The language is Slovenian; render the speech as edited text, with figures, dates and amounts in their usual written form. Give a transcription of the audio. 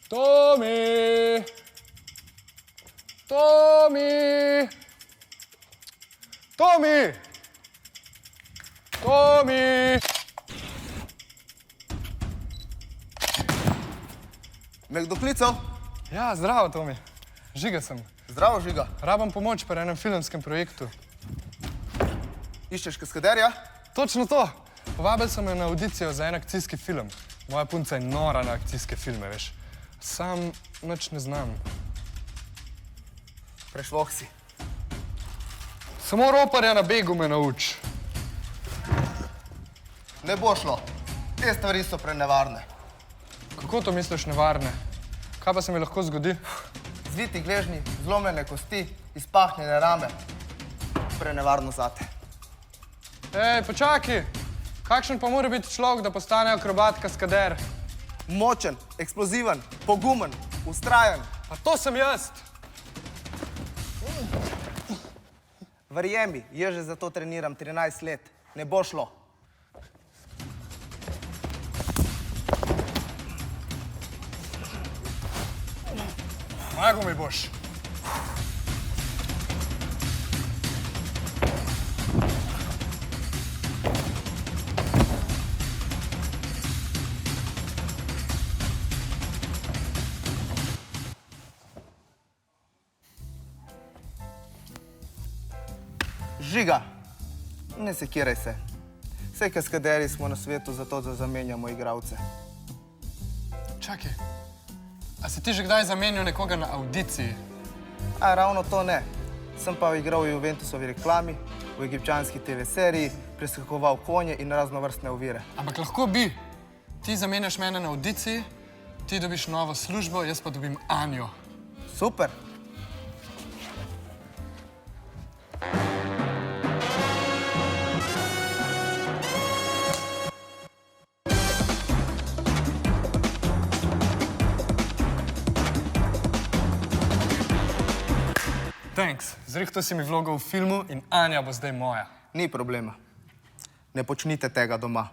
Tomi! Tomi! Tomi! Tomi! Me kdo klical? Ja, zdravo, Tomi. Žiga sem. Zdravo, Žiga. Rabam pomoč pri enem filmskem projektu. Iščeš kaskaderja? Točno to. Povabil sem me na audicijo za en akcijski film. Moja punca je nora na akcijske filme, veš. Sam nič ne znam. Prešloh si. Samo roparja na begu me nauči. Ne bo šlo. Te stvari so prenevarne. Kako to misliš nevarne? Kaj pa se mi lahko zgodi? Zviti gležnji, zlomljene kosti, izpahnjene rame. Prenevarno zate. Ej, počakaj! Kakšen pa mora biti človek, da postane akrobat kaskader? Močen, eksploziven, pogumen, ustrajen. Pa to sem jaz! Verjemi, jaz že za to treniram 13 let. Ne bo šlo. Mago mi boš. Žiga, ne sekiraj se. Vsej kaskaderi smo na svetu zato, da zamenjamo igralce. Čakaj, a si ti že kdaj zamenil nekoga na audiciji? A ravno to ne. Sem pa igral v Juventusovi reklami, v egipčanski TV seriji, preskakoval konje in raznovrstne ovire. Ampak lahko bi. Ti zamenjaš mene na audiciji, ti dobiš novo službo, jaz pa dobim Anjo. Super. Thanks. Zrihtal si mi vlogo v filmu in Anja bo zdaj moja. Ni problema. Ne počnite tega doma.